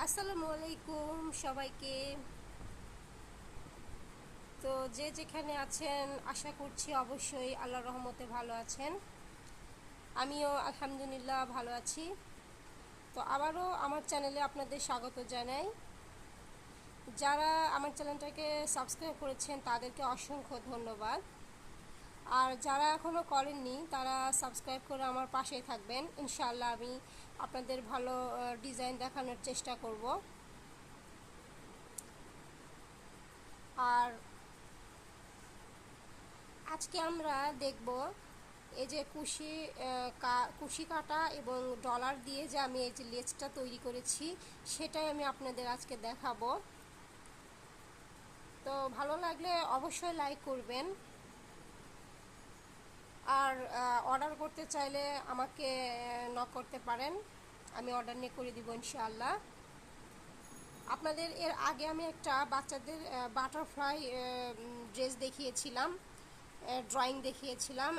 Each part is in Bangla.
আসসালামু আলাইকুম সবাইকে। তো যে যেখানে আছেন আশা করছি অবশ্যই আল্লাহর রহমতে ভালো আছেন। আমিও আলহামদুলিল্লাহ ভালো আছি। তো আবারও আমার চ্যানেলে আপনাদের স্বাগত জানাই। যারা আমার চ্যানেলটাকে সাবস্ক্রাইব করেছেন তাদেরকে অসংখ্য ধন্যবাদ। আর যারা এখনও করেননি তারা সাবস্ক্রাইব করে আমার পাশেই থাকবেন। ইনশাআল্লাহ আমি আপনাদের ভালো ডিজাইন দেখানোর চেষ্টা করব। আর আজকে আমরা দেখব এই যে কুশি কাটা এবং ডলার দিয়ে যে আমি এই যে লেসটা তৈরি করেছি সেটাই আমি আপনাদের আজকে দেখাবো। তো ভালো লাগলে অবশ্যই লাইক করবেন। আর অর্ডার করতে চাইলে আমাকে নক করতে পারেন, আমি অর্ডার নিয়ে করে দিব ইনশাআল্লাহ। আপনাদের এর আগে আমি একটা বাচ্চাদের বাটারফ্লাই ড্রেস দেখিয়েছিলাম, ড্রয়িং দেখিয়েছিলাম,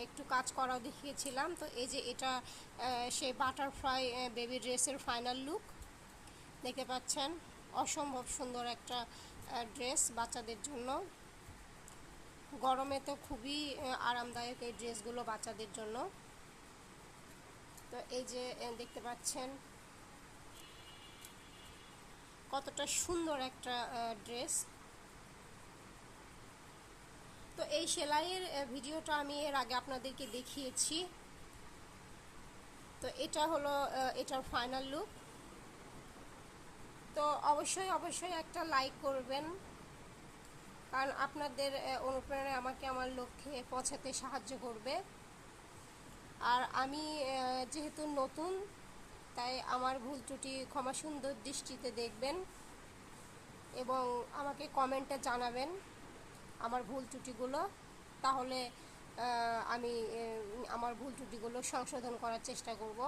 একটু কাজ করাও দেখিয়েছিলাম। তো এই যে এটা সেই বাটারফ্লাই বেবি ড্রেসের ফাইনাল লুক দেখতে পাচ্ছেন। অসম্ভব সুন্দর একটা ড্রেস বাচ্চাদের জন্য। গরমে তো খুবই আরামদায়ক এই ড্রেসগুলো বাচ্চাদের জন্য। তো এই যে দেখতে পাচ্ছেন কতটা সুন্দর একটা ড্রেস। তো এই সেলাইয়ের ভিডিওটা আমি এর আগে আপনাদেরকে দেখিয়েছি। তো এটা হলো এটার ফাইনাল লুক। তো অবশ্যই একটা লাইক করবেন, কারণ আপনাদের অনুপ্রেরণা আমাকে আমার লক্ষ্যে পৌঁছাতে সাহায্য করবে। আর আমি যেহেতু নতুন, তাই আমার ভুল ত্রুটি ক্ষমা সুন্দর দৃষ্টিতে দেখবেন এবং আমাকে কমেন্টে জানাবেন আমার ভুল ত্রুটিগুলো। তাহলে আমি আমার ভুল ত্রুটিগুলো সংশোধন করার চেষ্টা করব।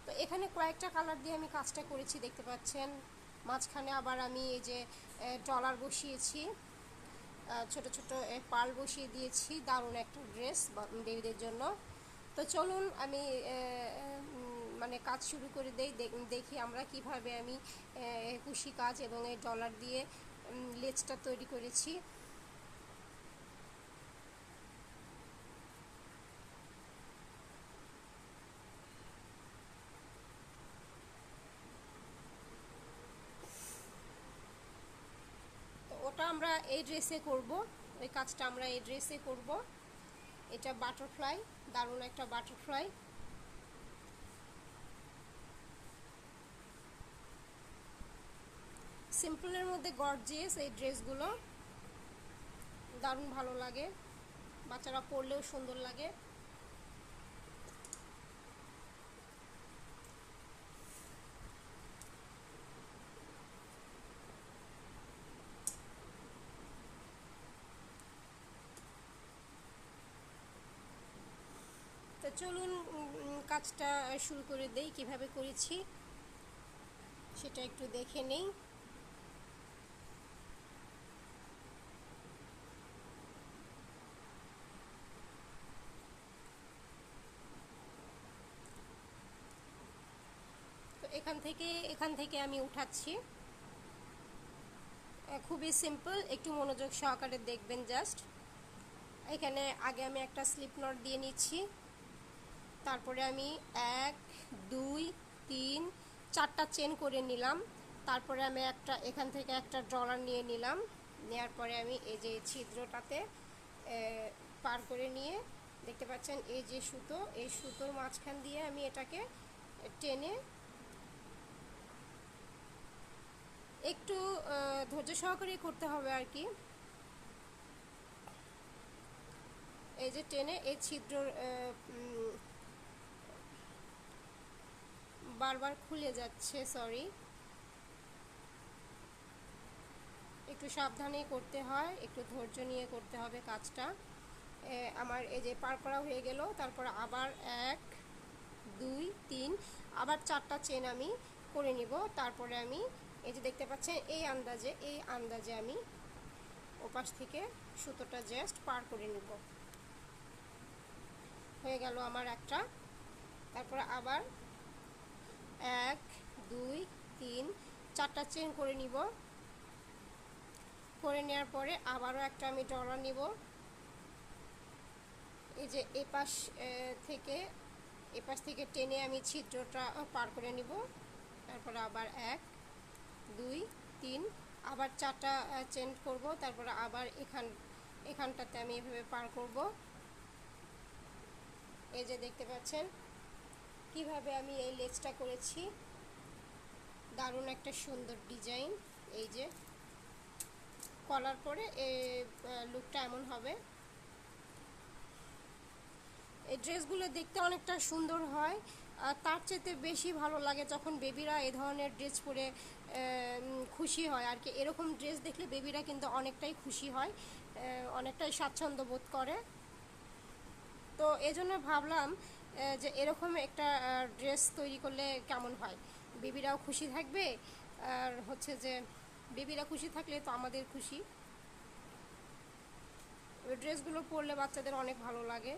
তো এখানে কয়েকটা কালার দিয়ে আমি কাজটা করেছি দেখতে পাচ্ছেন। মাঝখানে আবার আমি এই যে ডলার বসিয়েছি, ছোট ছোট পার্ল বসিয়ে দিয়েছি। দারুণ একটা ড্রেস বেবিদের জন্য। তো চলুন আমি মানে কাজ শুরু করে দেখি আমরা কিভাবে আমি কুশি কাজ এবং এই ডলার দিয়ে লেজটা তৈরি করেছি। তো ওটা আমরা এই ড্রেসে করব, ওই কাজটা আমরা এই ড্রেসে করব। এটা বাটারফ্লাই, দারুণ একটা বাটারফ্লাই। সিম্পলের মধ্যে গর্জিয়াস এই ড্রেসগুলো দারুণ ভালো লাগে, বাচ্চারা পরলেও সুন্দর লাগে। তো চলুন কাজটা শুরু করে দেই। কিভাবে করেছি সেটা একটু দেখে নেই। তো এখান থেকে আমি উঠাচ্ছি। খুবই সিম্পল, একটু মনোযোগ সহকারে দেখবেন। জাস্ট এখানে আগে আমি একটা স্লিপ নট দিয়ে নিচ্ছি, তারপরে আমি 1 2 3 4টা চেন করে নিলাম। তারপরে আমি এখান থেকে একটা ডলার নিয়ে নিলাম। নেওয়ার পরে আমি এই যে ছিদ্রটাতে পার করে নিয়ে দেখতে পাচ্ছেন এই যে সুতো, এই সুতোর মাঝখান দিয়ে আমি এটাকে টেনে একটু ধৈর্য সহকারে করতে হবে আর কি। এই যে টেনে এই ছিদ্র বারবার খুলে যাচ্ছে, সরি। একটু সাবধানে করতে হয়, একটু ধৈর্য নিয়ে করতে হবে কাজটা। আমার এই যে পার করা হয়ে গেল। তারপর আবার 1 2 3 আবার 4টা চেন আমি করে নিব। তারপরে আমি এই যে দেখতে পাচ্ছেন এই আন্দাজে আমি ওপাশ থেকে সুতোটা জাস্ট পার করে নিব। হয়ে গেল আমার একটা। তারপরে আবার 1 2 4টা চেন করে নিব। করে নেওয়ার পরে আবারও একটা আমি ডলা নিব। এই যে এপাশ থেকে টেনে আমি ছিদ্রটা পার করে নিব। তারপরে আবার 1 2 3 আবার 4টা চেন করব। তারপরে আবার এখানটাতে আমি এভাবে পার করব। এই যে দেখতে পাচ্ছেন কিভাবে আমি এই লেসটা করেছি, দারুণ একটা সুন্দর ডিজাইন। এই যে করার পরে এই লুকটা এমন হবে। এই ড্রেসগুলো দেখতে অনেকটা সুন্দর হয়, তার চেয়ে বেশি ভালো লাগে যখন বেবিরা এই ধরনের ড্রেস পরে খুশি হয় আর কি। এরকম ড্রেস দেখলে বেবিরা কিন্তু অনেকটাই খুশি হয়, অনেকটাই স্বাচ্ছন্দ্য বোধ করে। তো এজন্য ভাবলাম যে এরকম একটা ড্রেস তৈরি করলে কেমন হয়, বেবিরাও খুশি থাকবে, আর হচ্ছে যে বেবিরা খুশি থাকলে তো আমাদের খুশি। ওই ড্রেসগুলো পরলে বাচ্চাদের অনেক ভালো লাগে।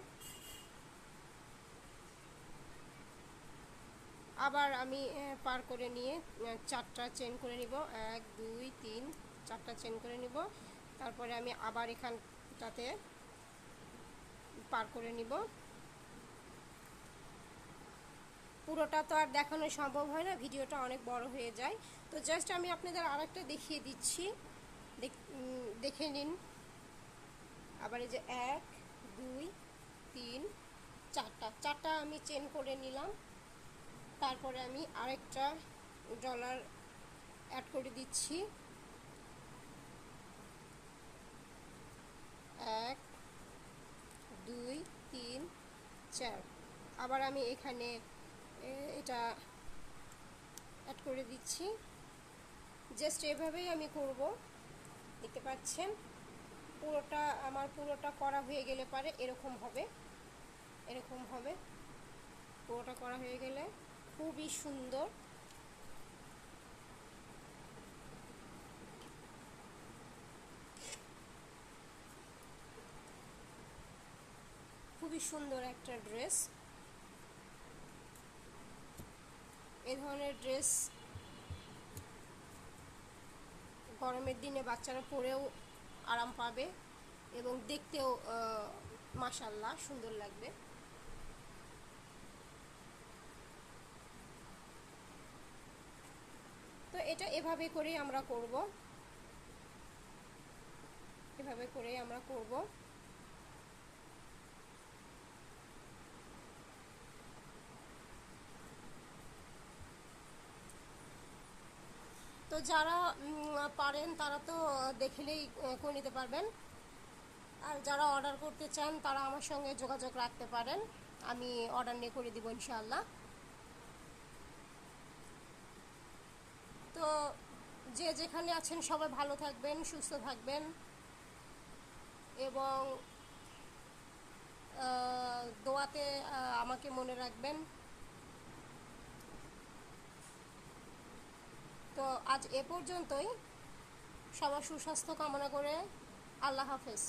আবার আমি পার করে নিয়ে 4টা চেন করে নিব। 1 2 3 4টা চেন করে নিব। তারপরে আমি আবার এখানটাতে পার করে নিব। পুরোটা তো আর দেখানো সম্ভব হয় না, ভিডিওটা অনেক বড় হয়ে যায়। তো জাস্ট আমি আপনাদের আরেকটা দেখিয়ে দিচ্ছি, দেখে নিন। আবার এই যে 1 2 3 4টা আমি চেন করে নিলাম। তারপরে আমি আরেকটা ডলার অ্যাড করে দিচ্ছি। 1 2 3 4 আবার আমি এখানে এটা অ্যাড করে দিচ্ছি। জাস্ট এভাবেই আমি করব। দেখতে পাচ্ছেন পুরোটা করা হয়ে গেলে পারে এরকম হবে। পুরোটা করা হয়ে গেলে খুবই সুন্দর। খুবই সুন্দর একটা ড্রেস। এই ধরনের ড্রেস গরমের দিনে বাচ্চারা পরেও আরাম পাবে এবং দেখতেও মাশাআল্লাহ সুন্দর লাগবে। তো এটা এভাবে করেই আমরা করব। তো যারা পারেন তারা তো দেখলেই করে নিতে পারবেন, আর যারা অর্ডার করতে চান তারা আমার সঙ্গে যোগাযোগ রাখতে পারেন, আমি অর্ডার নিয়ে করে দিব ইনশাআল্লাহ। তো যে যেখানে আছেন সবাই ভালো থাকবেন, সুস্থ থাকবেন এবং দোয়াতে আমাকে মনে রাখবেন। তো আজ এ পর্যন্তই। সবার সুস্বাস্থ্য কামনা করে আল্লাহ হাফেজ।